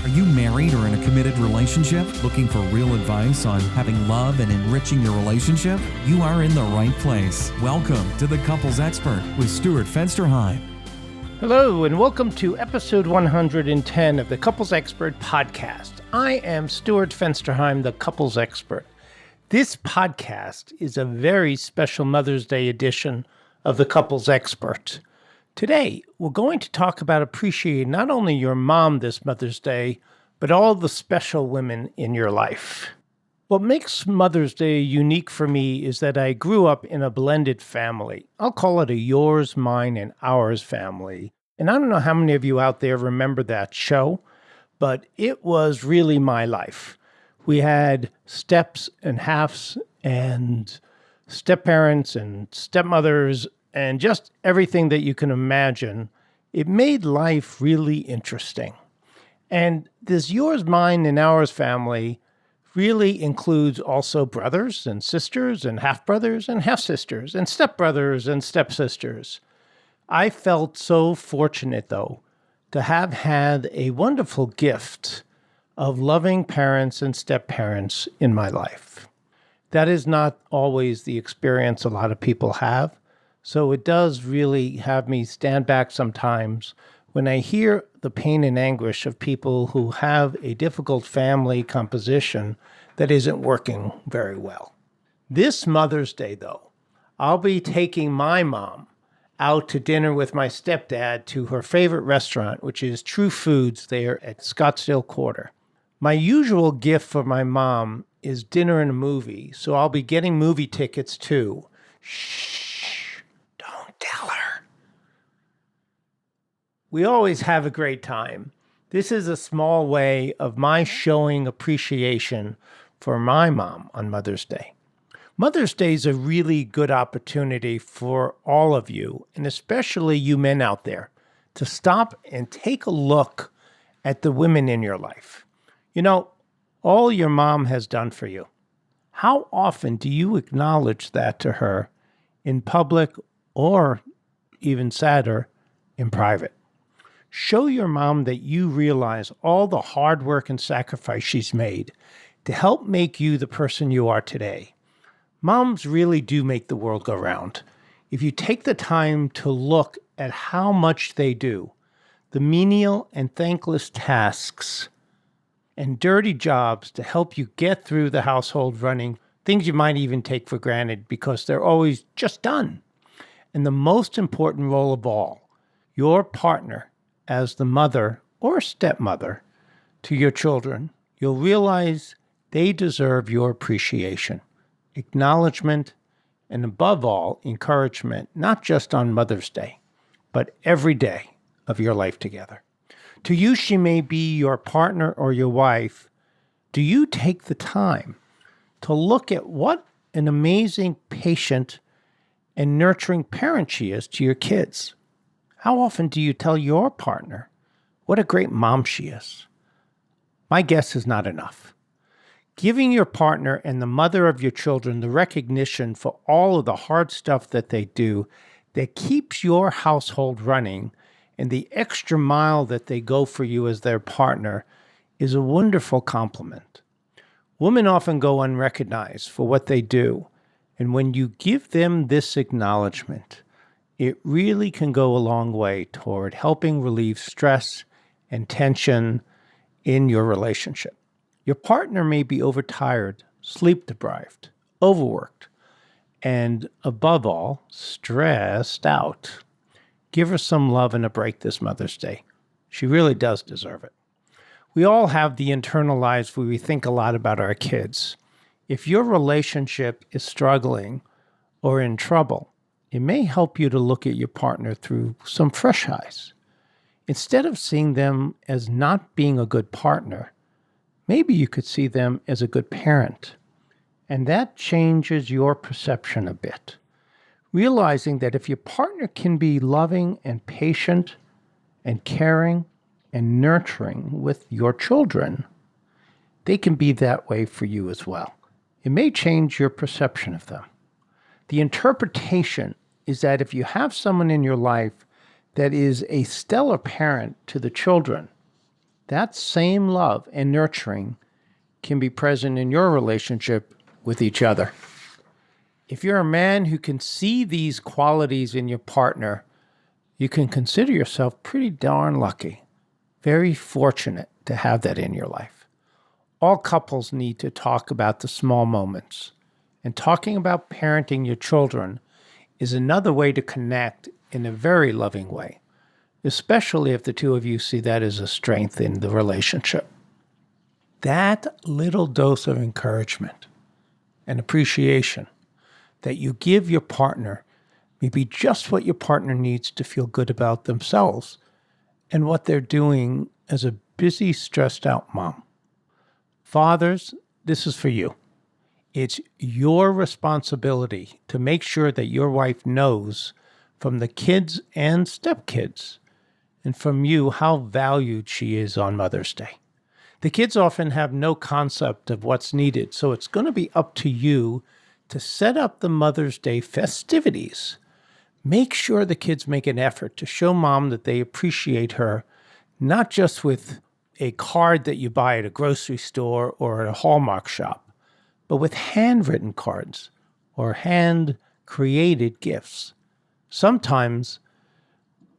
Are you married or in a committed relationship looking for real advice on having love and enriching your relationship? You are in the right place. Welcome to The Couples Expert with Stuart Fensterheim. Hello, and welcome to episode 110 of the Couples Expert podcast. I am Stuart Fensterheim, the Couples Expert. This podcast is a very special Mother's Day edition of the Couples Expert. Today, we're going to talk about appreciating not only your mom this Mother's Day, but all the special women in your life. What makes Mother's Day unique for me is that I grew up in a blended family. I'll call it a yours, mine, and ours family. And I don't know how many of you out there remember that show, but it was really my life. We had steps and halves and step-parents and stepmothers and just everything that you can imagine. It made life really interesting. And this yours, mine, and ours family really includes also brothers and sisters and half-brothers and half-sisters and stepbrothers and stepsisters. I felt so fortunate, though, to have had a wonderful gift of loving parents and step-parents in my life. That is not always the experience a lot of people have. So it does really have me stand back sometimes when I hear the pain and anguish of people who have a difficult family composition that isn't working very well. This Mother's Day, though, I'll be taking my mom out to dinner with my stepdad to her favorite restaurant, which is True Foods there at Scottsdale Quarter. My usual gift for my mom is dinner and a movie, so I'll be getting movie tickets too. Shh. Tell her. We always have a great time. This is a small way of my showing appreciation for my mom on Mother's Day. Mother's Day is a really good opportunity for all of you, and especially you men out there, to stop and take a look at the women in your life. You know, all your mom has done for you. How often do you acknowledge that to her in public or, even sadder, in private? Show your mom that you realize all the hard work and sacrifice she's made to help make you the person you are today. Moms really do make the world go round. If you take the time to look at how much they do, the menial and thankless tasks and dirty jobs to help you get through the household running, things you might even take for granted because they're always just done. And the most important role of all, your partner as the mother or stepmother to your children, you'll realize they deserve your appreciation, acknowledgement, and above all, encouragement, not just on Mother's Day, but every day of your life together. To you, she may be your partner or your wife. Do you take the time to look at what an amazing patient and nurturing parent she is to your kids? How often do you tell your partner what a great mom she is? My guess is not enough. Giving your partner and the mother of your children the recognition for all of the hard stuff that they do that keeps your household running and the extra mile that they go for you as their partner is a wonderful compliment. Women often go unrecognized for what they do. And when you give them this acknowledgement, it really can go a long way toward helping relieve stress and tension in your relationship. Your partner may be overtired, sleep-deprived, overworked, and above all, stressed out. Give her some love and a break this Mother's Day. She really does deserve it. We all have the internal lives where we think a lot about our kids. If your relationship is struggling or in trouble, it may help you to look at your partner through some fresh eyes. Instead of seeing them as not being a good partner, maybe you could see them as a good parent. And that changes your perception a bit. Realizing that if your partner can be loving and patient and caring and nurturing with your children, they can be that way for you as well. It may change your perception of them. The interpretation is that if you have someone in your life that is a stellar parent to the children, That same love and nurturing can be present in your relationship with each other. If you're a man who can see these qualities in your partner, you can consider yourself pretty darn lucky, very fortunate to have that in your life. All couples need to talk about the small moments, and talking about parenting your children is another way to connect in a very loving way, especially if the two of you see that as a strength in the relationship. That little dose of encouragement and appreciation that you give your partner may be just what your partner needs to feel good about themselves and what they're doing as a busy, stressed out mom. Fathers, this is for you. It's your responsibility to make sure that your wife knows from the kids and stepkids and from you how valued she is on Mother's Day. The kids often have no concept of what's needed, so it's going to be up to you to set up the Mother's Day festivities. Make sure the kids make an effort to show mom that they appreciate her, not just with a card that you buy at a grocery store or at a Hallmark shop, but with handwritten cards or hand-created gifts. Sometimes,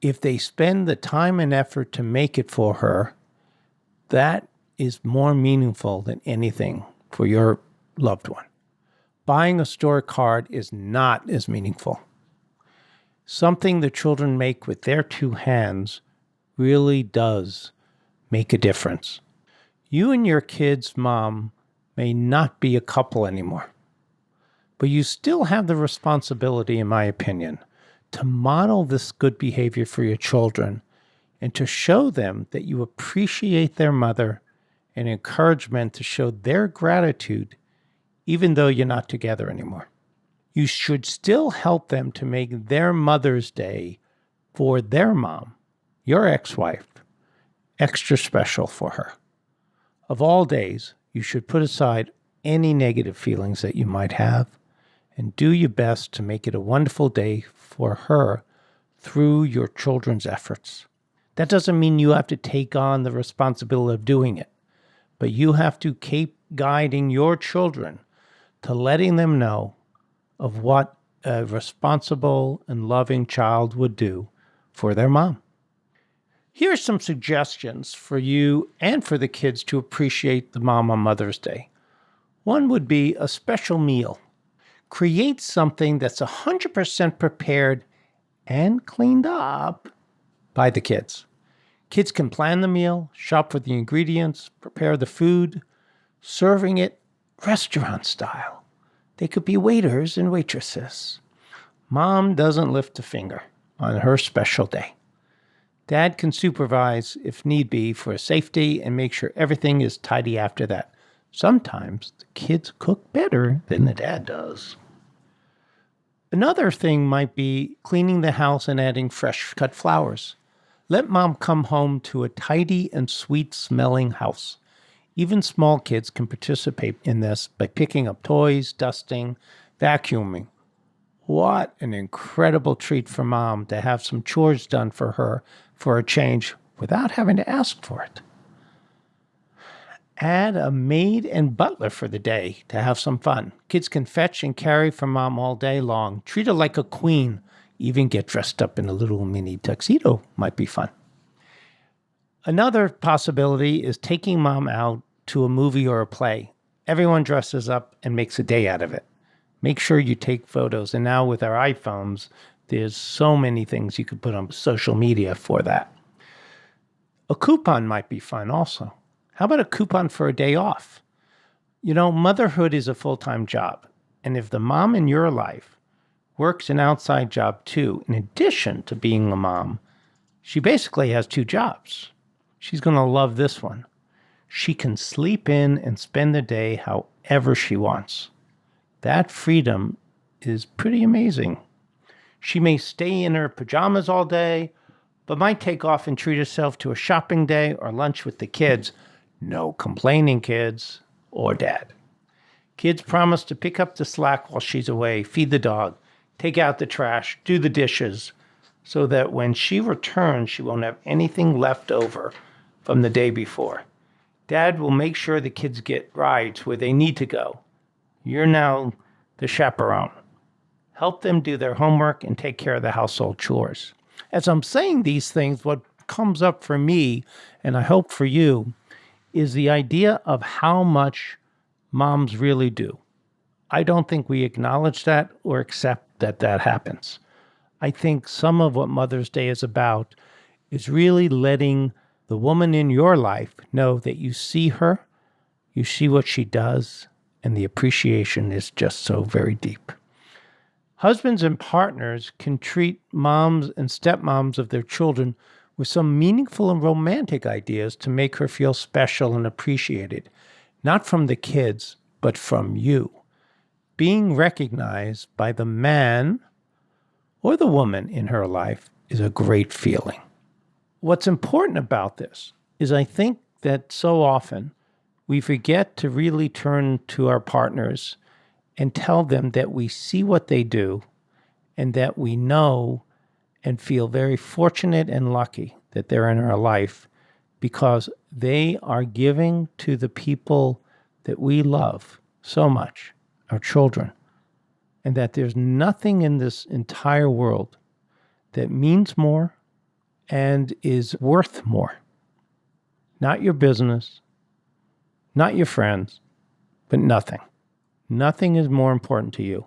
if they spend the time and effort to make it for her, that is more meaningful than anything for your loved one. Buying a store card is not as meaningful. Something the children make with their two hands really does make a difference. You and your kid's mom may not be a couple anymore, but you still have the responsibility, in my opinion, to model this good behavior for your children and to show them that you appreciate their mother and encouragement to show their gratitude even though you're not together anymore. You should still help them to make their Mother's Day for their mom, your ex-wife, extra special for her. Of all days, you should put aside any negative feelings that you might have and do your best to make it a wonderful day for her through your children's efforts. That doesn't mean you have to take on the responsibility of doing it, but you have to keep guiding your children to letting them know of what a responsible and loving child would do for their mom. Here are some suggestions for you and for the kids to appreciate the mom on Mother's Day. One would be a special meal. Create something that's 100% prepared and cleaned up by the kids. Kids can plan the meal, shop for the ingredients, prepare the food, serving it restaurant style. They could be waiters and waitresses. Mom doesn't lift a finger on her special day. Dad can supervise if need be for safety and make sure everything is tidy after that. Sometimes the kids cook better than the dad does. Another thing might be cleaning the house and adding fresh cut flowers. Let mom come home to a tidy and sweet-smelling house. Even small kids can participate in this by picking up toys, dusting, vacuuming. What an incredible treat for mom to have some chores done for her for a change without having to ask for it. Add a maid and butler for the day to have some fun. Kids can fetch and carry for mom all day long. Treat her like a queen. Even get dressed up in a little mini tuxedo might be fun. Another possibility is taking mom out to a movie or a play. Everyone dresses up and makes a day out of it. Make sure you take photos. And now with our iPhones, there's so many things you could put on social media for that. A coupon might be fun also. How about a coupon for a day off? You know, motherhood is a full-time job. And if the mom in your life works an outside job too, in addition to being a mom, she basically has two jobs. She's going to love this one. She can sleep in and spend the day however she wants. That freedom is pretty amazing. She may stay in her pajamas all day, but might take off and treat herself to a shopping day or lunch with the kids. No complaining, kids or dad. Kids promise to pick up the slack while she's away, feed the dog, take out the trash, do the dishes, so that when she returns, she won't have anything left over from the day before. Dad will make sure the kids get rides where they need to go. You're now the chaperone. Help them do their homework and take care of the household chores. As I'm saying these things, what comes up for me, and I hope for you, is the idea of how much moms really do. I don't think we acknowledge that or accept that that happens. I think some of what Mother's Day is about is really letting the woman in your life know that you see her, you see what she does, and the appreciation is just so very deep. Husbands and partners can treat moms and stepmoms of their children with some meaningful and romantic ideas to make her feel special and appreciated, not from the kids, but from you. Being recognized by the man or the woman in her life is a great feeling. What's important about this is I think that so often we forget to really turn to our partners and tell them that we see what they do and that we know and feel very fortunate and lucky that they're in our life because they are giving to the people that we love so much, our children, and that there's nothing in this entire world that means more and is worth more. Not your business, not your friends, but nothing. Nothing is more important to you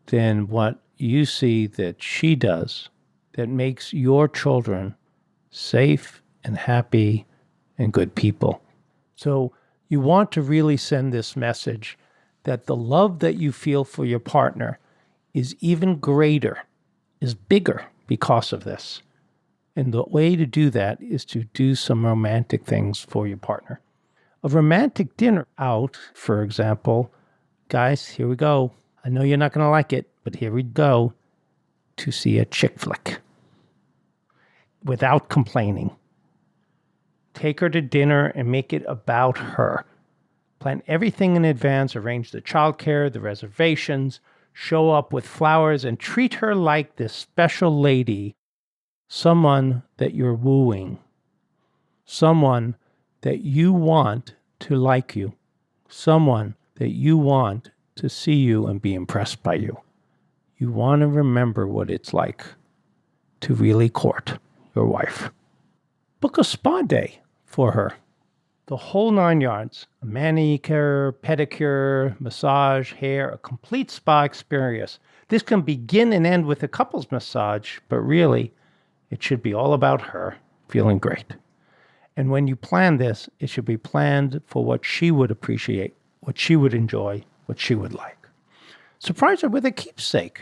than what you see that she does that makes your children safe and happy and good people. So you want to really send this message that the love that you feel for your partner is even greater, is bigger because of this. And the way to do that is to do some romantic things for your partner. A romantic dinner out, for example, guys, here we go. I know you're not going to like it, but here we go. To see a chick flick. Without complaining. Take her to dinner and make it about her. Plan everything in advance, arrange the childcare, the reservations, show up with flowers, and treat her like this special lady, someone that you're wooing, someone that you want to like you, someone that you want to see you and be impressed by you. You want to remember what it's like to really court your wife. Book a spa day for her. The whole 9 yards. A manicure, pedicure, massage, hair, a complete spa experience. This can begin and end with a couple's massage, but really, it should be all about her feeling great. And when you plan this, it should be planned for what she would appreciate, what she would enjoy, what she would like. Surprise her with a keepsake,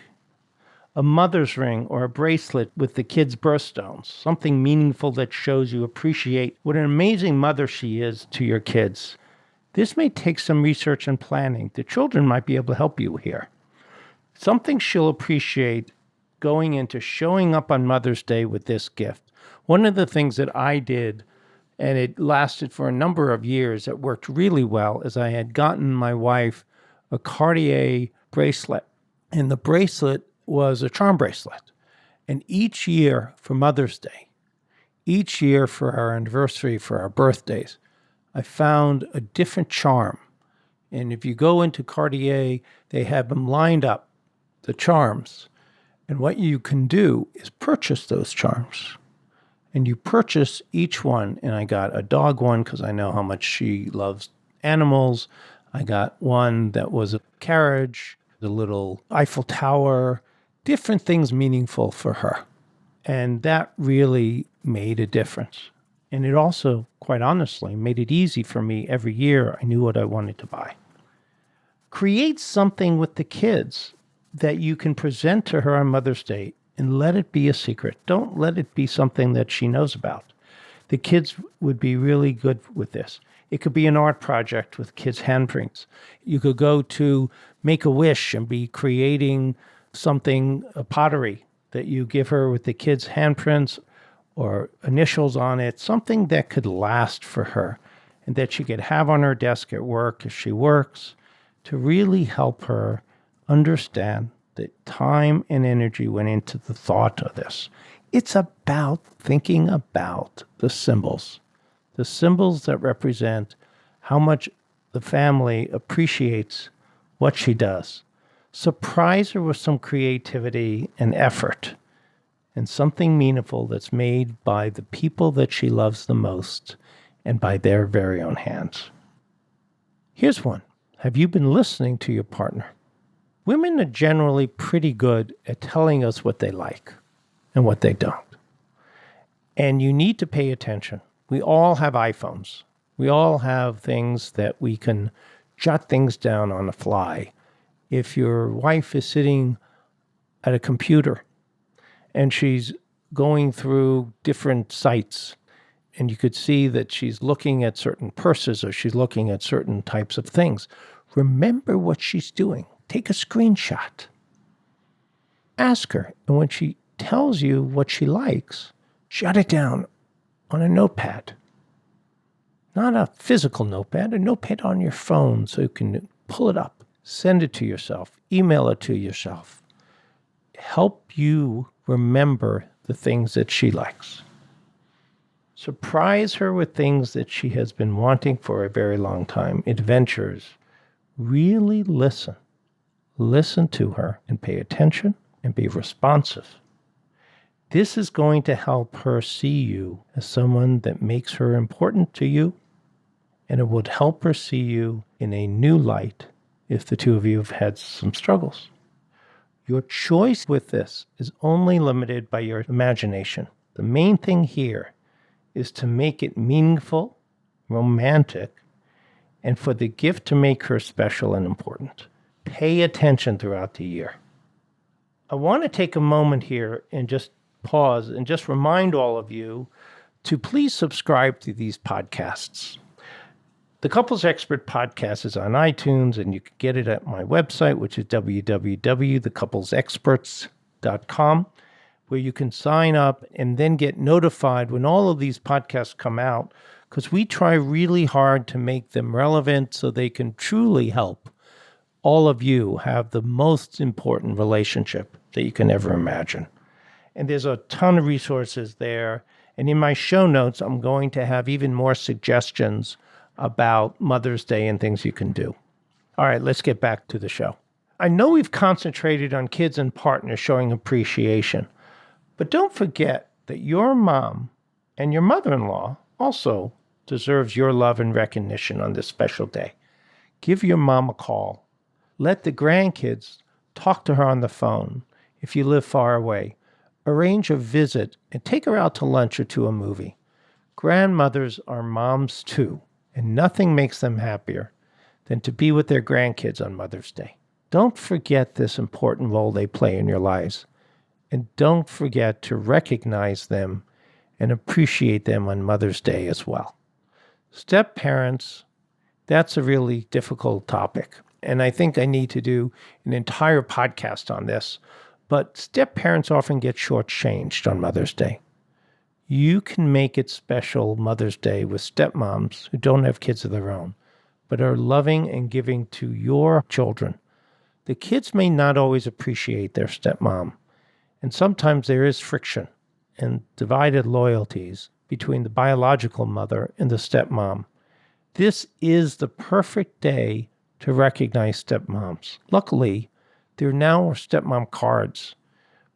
a mother's ring or a bracelet with the kids' birthstones, something meaningful that shows you appreciate what an amazing mother she is to your kids. This may take some research and planning. The children might be able to help you here. Something she'll appreciate going into showing up on Mother's Day with this gift. One of the things that I did, and it lasted for a number of years, that worked really well, is I had gotten my wife a Cartier bracelet. And the bracelet was a charm bracelet. And each year for Mother's Day, each year for our anniversary, for our birthdays, I found a different charm. And if you go into Cartier, they have them lined up, the charms. And what you can do is purchase those charms. And you purchase each one. And I got a dog one because I know how much she loves animals. I got one that was a carriage, the little Eiffel Tower, different things meaningful for her. And that really made a difference. And it also, quite honestly, made it easy for me every year. I knew what I wanted to buy. Create something with the kids that you can present to her on Mother's Day and let it be a secret. Don't let it be something that she knows about. The kids would be really good with this. It could be an art project with kids' handprints. You could go to Make-A-Wish and be creating something, a pottery that you give her with the kids' handprints or initials on it, something that could last for her and that she could have on her desk at work if she works, to really help her understand that time and energy went into the thought of this. It's about thinking about the symbols, the symbols that represent how much the family appreciates what she does. Surprise her with some creativity and effort and something meaningful that's made by the people that she loves the most and by their very own hands. Here's one. Have you been listening to your partner? Women are generally pretty good at telling us what they like and what they don't. And you need to pay attention. We all have iPhones. We all have things that we can jot things down on the fly. If your wife is sitting at a computer and she's going through different sites, and you could see that she's looking at certain purses or she's looking at certain types of things, remember what she's doing. Take a screenshot. Ask her, and when she tells you what she likes, jot it down on a notepad. Not a physical notepad, a notepad on your phone so you can pull it up, send it to yourself, email it to yourself. Help you remember the things that she likes. Surprise her with things that she has been wanting for a very long time, adventures. Really listen. Listen to her and pay attention and be responsive. This is going to help her see you as someone that makes her important to you, and it would help her see you in a new light if the two of you have had some struggles. Your choice with this is only limited by your imagination. The main thing here is to make it meaningful, romantic, and for the gift to make her special and important. Pay attention throughout the year. I want to take a moment here and just pause and just remind all of you to please subscribe to these podcasts. The Couples Expert podcast is on iTunes, and you can get it at my website, which is www.thecouplesexperts.com, where you can sign up and then get notified when all of these podcasts come out, because we try really hard to make them relevant so they can truly help all of you have the most important relationship that you can ever imagine. And there's a ton of resources there. And in my show notes, I'm going to have even more suggestions about Mother's Day and things you can do. All right, let's get back to the show. I know we've concentrated on kids and partners showing appreciation, but don't forget that your mom and your mother-in-law also deserves your love and recognition on this special day. Give your mom a call. Let the grandkids talk to her on the phone if you live far away. Arrange a visit and take her out to lunch or to a movie. Grandmothers are moms too, and nothing makes them happier than to be with their grandkids on Mother's Day. Don't forget this important role they play in your lives, and don't forget to recognize them and appreciate them on Mother's Day as well. Step-parents, that's a really difficult topic, and I think I need to do an entire podcast on this, but step-parents often get shortchanged on Mother's Day. You can make it special Mother's Day with stepmoms who don't have kids of their own, but are loving and giving to your children. The kids may not always appreciate their stepmom, and sometimes there is friction and divided loyalties between the biological mother and the stepmom. This is the perfect day to recognize stepmoms. Luckily, there now are stepmom cards,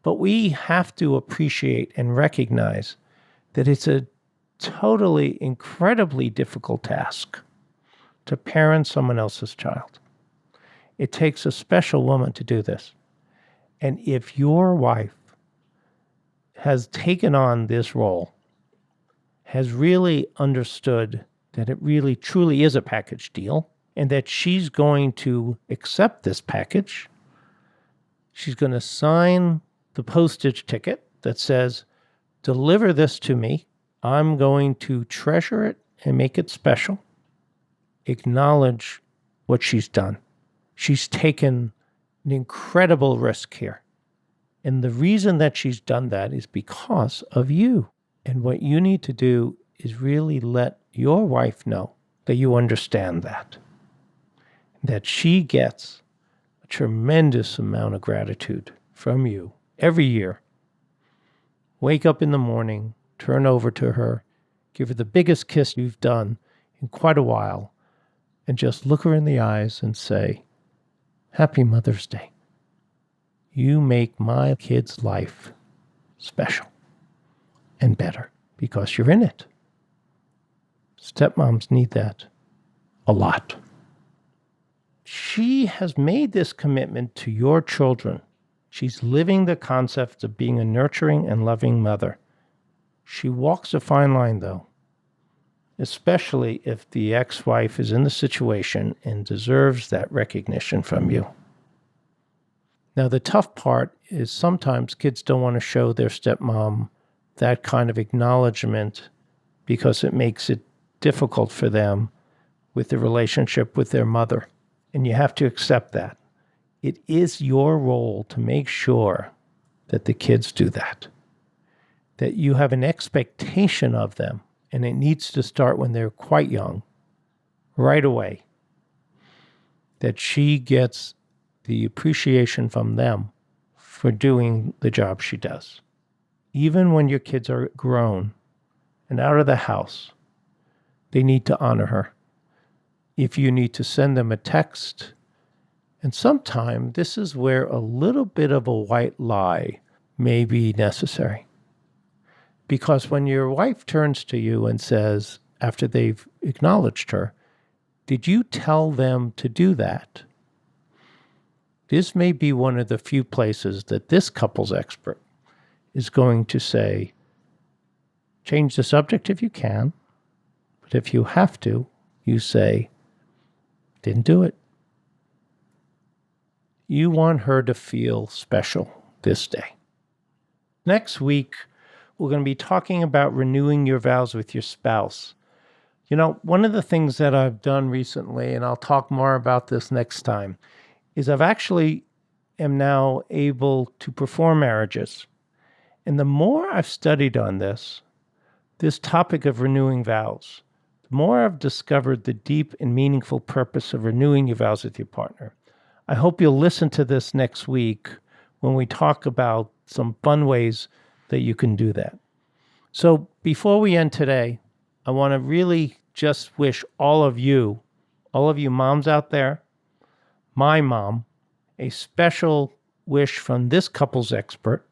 but we have to appreciate and recognize that it's a totally, incredibly difficult task to parent someone else's child. It takes a special woman to do this. And if your wife has taken on this role, has really understood that it really truly is a package deal, and that she's going to accept this package, she's going to sign the postage ticket that says, deliver this to me. I'm going to treasure it and make it special. Acknowledge what she's done. She's taken an incredible risk here. And the reason that she's done that is because of you. And what you need to do is really let your wife know that you understand that she gets a tremendous amount of gratitude from you every year. Wake up in the morning, turn over to her, Give her the biggest kiss you've done in quite a while, and just look her in the eyes and say, Happy Mother's Day. You make my kid's life special and better because you're in it. Stepmoms need that a lot. She has made this commitment to your children. She's living the concept of being a nurturing and loving mother. She walks a fine line, though, especially if the ex-wife is in the situation and deserves that recognition from you. Now, the tough part is sometimes kids don't want to show their stepmom that kind of acknowledgement because it makes it difficult for them with the relationship with their mother. And you have to accept that. It is your role to make sure that the kids do that. That you have an expectation of them, and it needs to start when they're quite young, right away. That she gets the appreciation from them for doing the job she does. Even when your kids are grown and out of the house, they need to honor her. If you need to send them a text, and sometimes this is where a little bit of a white lie may be necessary. Because when your wife turns to you and says, after they've acknowledged her, did you tell them to do that? This may be one of the few places that this couples expert is going to say, change the subject if you can, but if you have to, you say, didn't do it. You want her to feel special this day. Next week, we're going to be talking about renewing your vows with your spouse. You know, one of the things that I've done recently, and I'll talk more about this next time, is I've actually am now able to perform marriages. And the more I've studied on this topic of renewing vows, the more I've discovered the deep and meaningful purpose of renewing your vows with your partner. I hope you'll listen to this next week when we talk about some fun ways that you can do that. So before we end today, I want to really just wish all of you moms out there, my mom, a special wish from this couples expert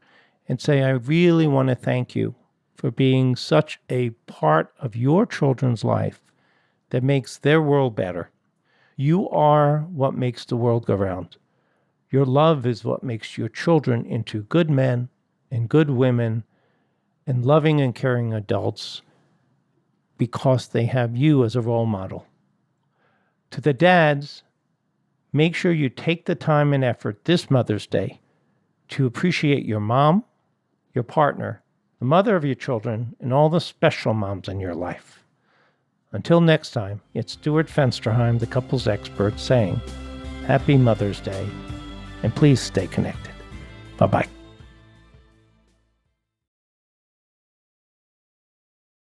and say, I really want to thank you for being such a part of your children's life that makes their world better. You are what makes the world go round. Your love is what makes your children into good men and good women and loving and caring adults because they have you as a role model. To the dads, make sure you take the time and effort this Mother's Day to appreciate your mom, your partner, the mother of your children, and all the special moms in your life. Until next time, it's Stuart Fensterheim, the couples expert, saying, Happy Mother's Day, and please stay connected. Bye-bye.